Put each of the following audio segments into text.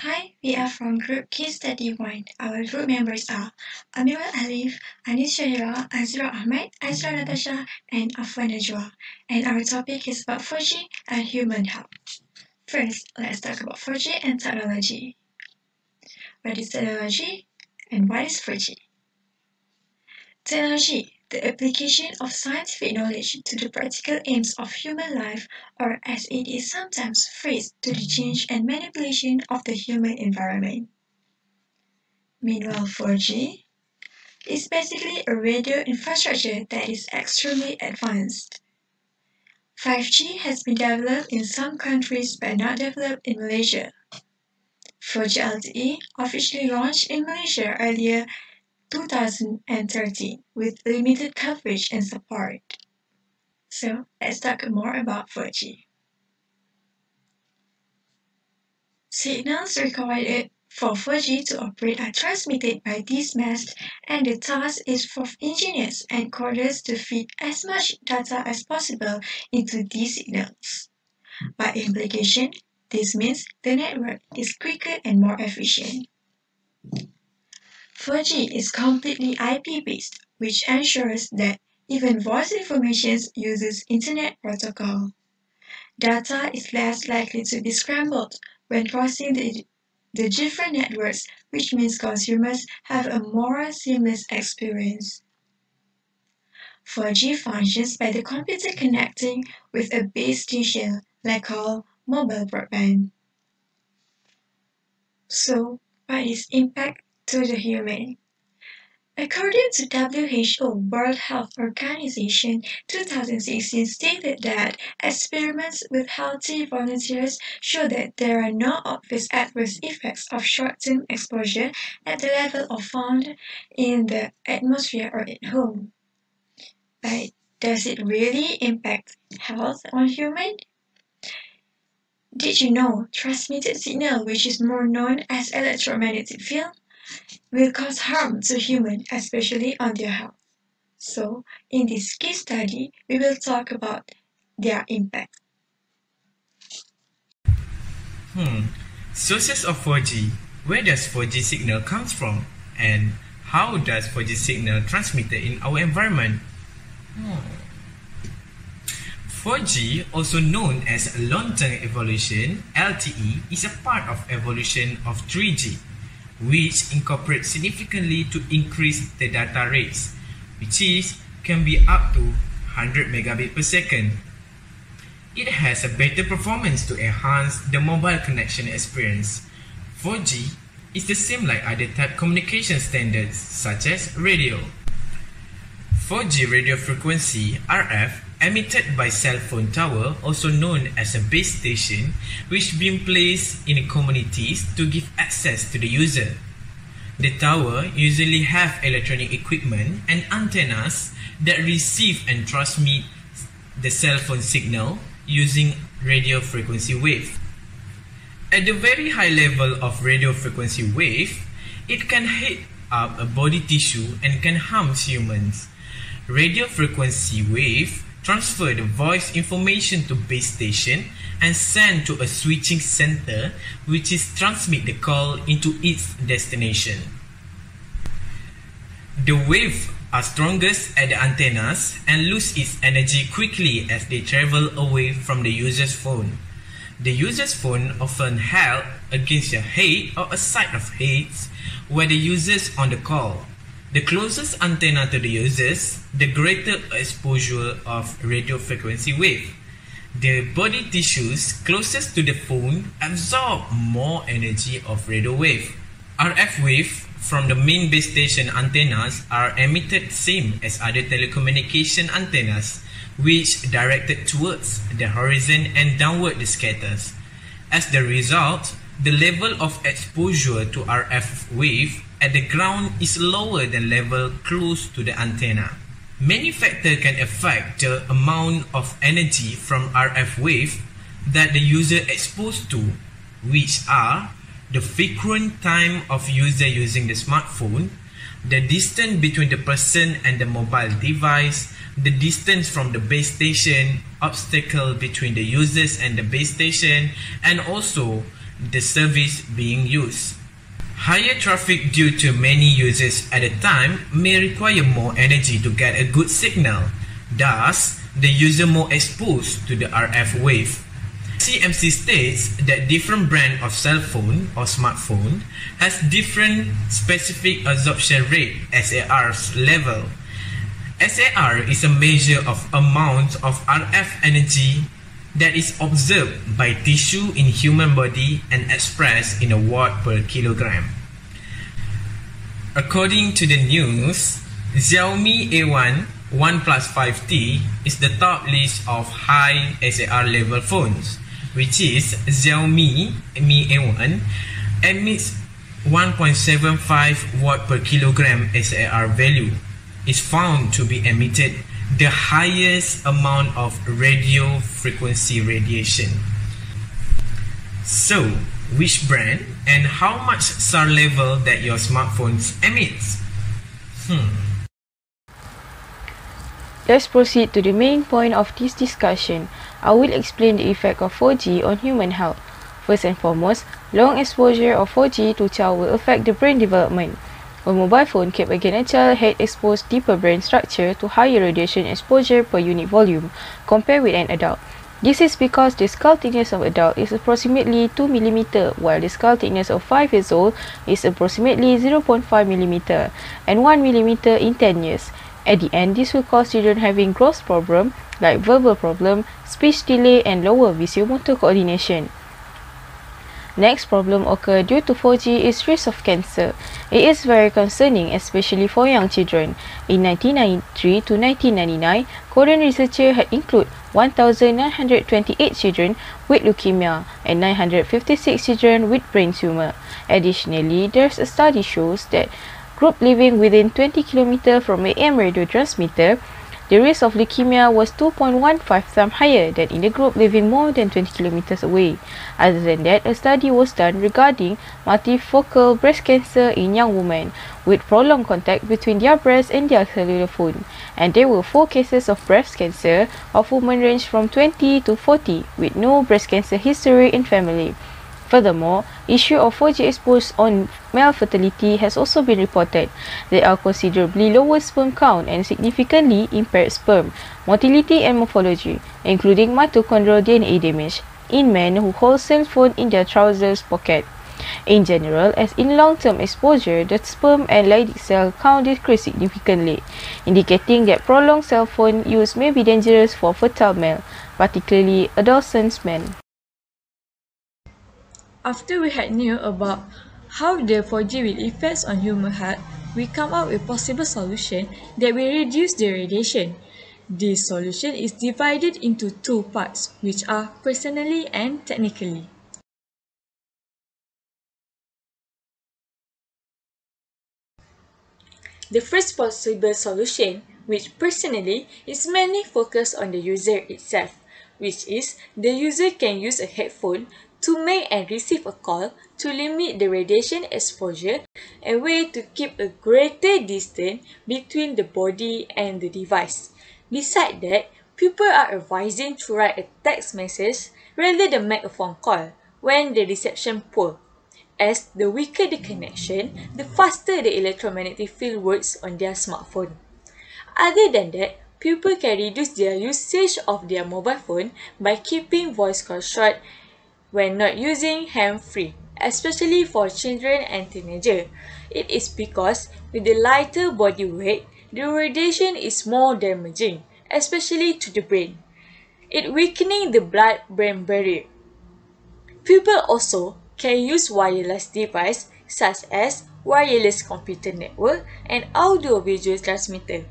Hi, we are from Group Case Study 1. Our group members are Amirul, Alif, Syahira, Azira, Ahmad, Natasha, and Afwan, Najwa. And our topic is about 4G and human health. First, let's talk about 4G and technology. What is technology and what is 4G? Technology, the application of scientific knowledge to the practical aims of human life, or as it is sometimes phrased, to the change and manipulation of the human environment. Meanwhile, 4G is basically a radio infrastructure that is extremely advanced. 5G has been developed in some countries but not developed in Malaysia. 4G LTE officially launched in Malaysia earlier 2013 with limited coverage and support. So let's talk more about 4G. Signals required for 4G to operate are transmitted by these masts, and the task is for engineers and coders to feed as much data as possible into these signals. By implication, this means the network is quicker and more efficient. 4G is completely IP-based, which ensures that even voice information uses Internet protocol. Data is less likely to be scrambled when crossing the different networks, which means consumers have a more seamless experience. 4G functions by the computer connecting with a base station, like called mobile broadband. So, what is impact to the human? According to WHO World Health Organization, 2016 stated that experiments with healthy volunteers show that there are no obvious adverse effects of short-term exposure at the level of found in the atmosphere or at home. But does it really impact health on humans? Did you know transmitted signal, which is more known as electromagnetic field, will cause harm to humans, especially on their health? So, in this case study, we will talk about their impact. Sources of 4G. Where does 4G signal comes from? And how does 4G signal transmitted in our environment? 4G, also known as long-term evolution, LTE, is a part of evolution of 3G, which incorporates significantly to increase the data rates, which can be up to 100 megabit per second. It has a better performance to enhance the mobile connection experience. 4G is the same like other type communication standards such as radio. 4G radio frequency RF emitted by cell phone tower, also known as a base station, which been placed in communities to give access to the user. The tower usually have electronic equipment and antennas that receive and transmit the cell phone signal using radio frequency wave. At the very high level of radio frequency wave, it can hit up a body tissue and can harm humans. Radio frequency wave transfer the voice information to base station and send to a switching center, which is transmit the call into its destination. The wave are strongest at the antennas and lose its energy quickly as they travel away from the user's phone. The user's phone often held against your head or a side of heads where the user's on the call. The closest antenna to the users, the greater exposure of radio frequency wave. The body tissues closest to the phone absorb more energy of radio wave. RF wave from the main base station antennas are emitted same as other telecommunication antennas, which directed towards the horizon and downward the scatters. As the result, the level of exposure to RF wave at the ground is lower than level close to the antenna. Many factors can affect the amount of energy from RF wave that the user exposed to, which are the frequent time of user using the smartphone, the distance between the person and the mobile device, the distance from the base station, obstacle between the users and the base station, and also the service being used. Higher traffic due to many users at a time may require more energy to get a good signal, thus the user more exposed to the RF wave. CMC states that different brand of cell phone or smartphone has different specific absorption rate (SAR) level. SAR is a measure of amount of RF energy that is observed by tissue in human body and expressed in a watt per kilogram. According to the news, Xiaomi A1 OnePlus 5T is the top list of high SAR level phones, which is Xiaomi Mi A1 emits 1.75 watt per kilogram SAR value, is found to be emitted the highest amount of radio frequency radiation. So, which brand and how much SAR level that your smartphones emits? Let's proceed to the main point of this discussion. I will explain the effect of 4G on human health. First and foremost, long exposure of 4G to child will affect the brain development. A mobile phone kept again a child had exposed deeper brain structure to higher radiation exposure per unit volume compared with an adult. This is because the skull thickness of adult is approximately 2 mm, while the skull thickness of 5 years old is approximately 0.5 mm and 1 mm in 10 years. At the end, this will cause children having growth problem like verbal problem, speech delay and lower visuomotor coordination. Next problem occur due to 4G is risk of cancer. It is very concerning, especially for young children. In 1993 to 1999, Korean researchers had included 1,928 children with leukemia and 956 children with brain tumor. Additionally, there's a study shows that group living within 20 km from AM radio transmitter, the risk of leukemia was 2.15 times higher than in the group living more than 20 km away. Other than that, a study was done regarding multifocal breast cancer in young women with prolonged contact between their breast and their cellular phone. And there were 4 cases of breast cancer of women ranged from 20 to 40 with no breast cancer history in family. Furthermore, issue of 4G exposure on male fertility has also been reported. There are considerably lower sperm count and significantly impaired sperm, motility and morphology, including mitochondrial DNA damage, in men who hold cell phone in their trousers pocket. In general, as in long-term exposure, the sperm and Leydig cell count decrease significantly, indicating that prolonged cell phone use may be dangerous for fertile male, particularly adolescent men. After we had knew about how the 4G will affect on human health, we come up with possible solution that will reduce the radiation. This solution is divided into 2 parts, which are personally and technically. The first possible solution, which personally is mainly focused on the user itself, which is the user can use a headphone to make and receive a call to limit the radiation exposure and way to keep a greater distance between the body and the device. Besides that, people are advising to write a text message rather than make a phone call when the reception poor, as the weaker the connection, the faster the electromagnetic field works on their smartphone. Other than that, people can reduce their usage of their mobile phone by keeping voice calls short when not using hands-free, especially for children and teenagers. It is because with the lighter body weight, the radiation is more damaging, especially to the brain. It weakening the blood-brain barrier. People also can use wireless devices such as wireless computer network and audio-visual transmitter.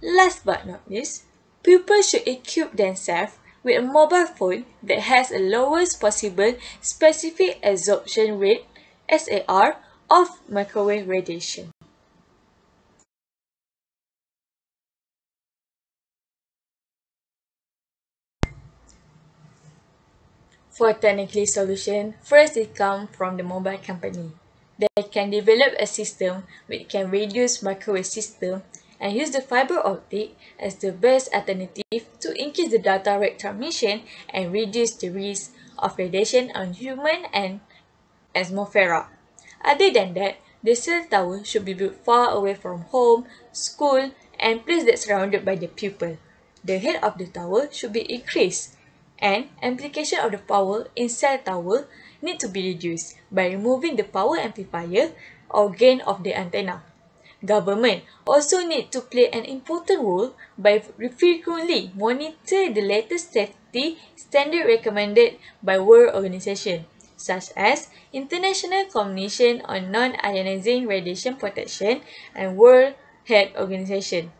Last but not least, people should equip themselves with a mobile phone that has a lowest possible specific absorption rate (SAR) of microwave radiation. For technically solution, first it comes from the mobile company. They can develop a system which can reduce microwave system and use the fiber optic as the best alternative to increase the data rate transmission and reduce the risk of radiation on human and atmosphere. Other than that, the cell tower should be built far away from home, school, and place that's surrounded by the pupil. The height of the tower should be increased, and amplification of the power in cell tower need to be reduced by removing the power amplifier or gain of the antenna. Government also need to play an important role by frequently monitor the latest safety standard recommended by World Organization, such as International Commission on Non-Ionizing Radiation Protection and World Health Organization.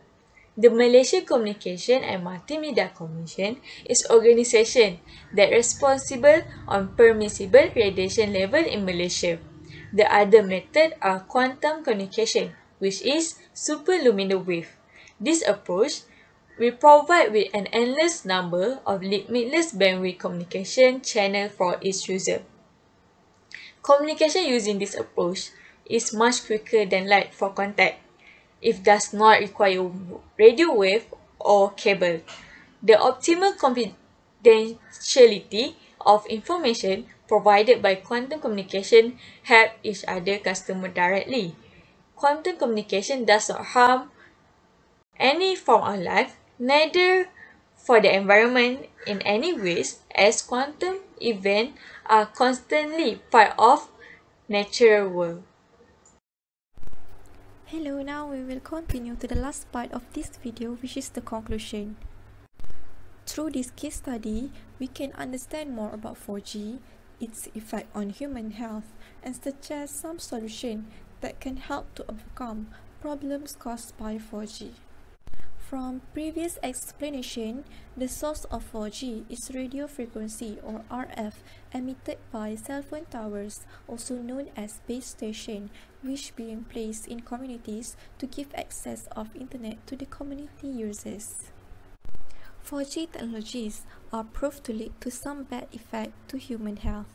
The Malaysian Communication and Multimedia Commission is organization that responsible on permissible radiation level in Malaysia. The other method are quantum communication, which is superluminous wave. This approach will provide with an endless number of limitless bandwidth communication channel for each user. Communication using this approach is much quicker than light for contact. It does not require radio wave or cable. The optimal confidentiality of information provided by quantum communication help each other customer directly. Quantum communication does not harm any form of life, neither for the environment in any ways, as quantum events are constantly part of natural world. Hello, now we will continue to the last part of this video, which is the conclusion. Through this case study, we can understand more about 4G, its effect on human health, and suggest some solutions that can help to overcome problems caused by 4G. From previous explanation, the source of 4G is radio frequency or RF emitted by cell phone towers, also known as base station, which being placed in communities to give access of internet to the community users. 4G technologies are proved to lead to some bad effect to human health.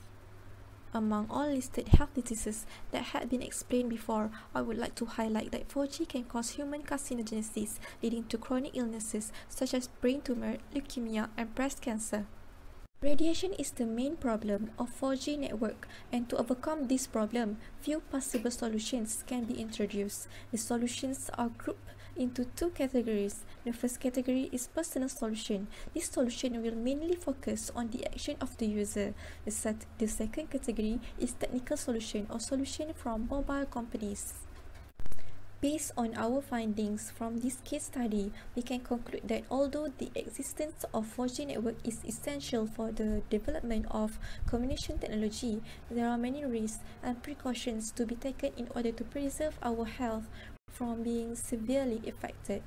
Among all listed health diseases that had been explained before, I would like to highlight that 4G can cause human carcinogenesis, leading to chronic illnesses such as brain tumor, leukemia, and breast cancer. Radiation is the main problem of 4G network, and to overcome this problem, few possible solutions can be introduced. The solutions are grouped into two categories. The first category is personal solution. This solution will mainly focus on the action of the user. The second category is technical solution or solution from mobile companies. Based on our findings from this case study, we can conclude that although the existence of 4G network is essential for the development of communication technology, there are many risks and precautions to be taken in order to preserve our health from being severely affected.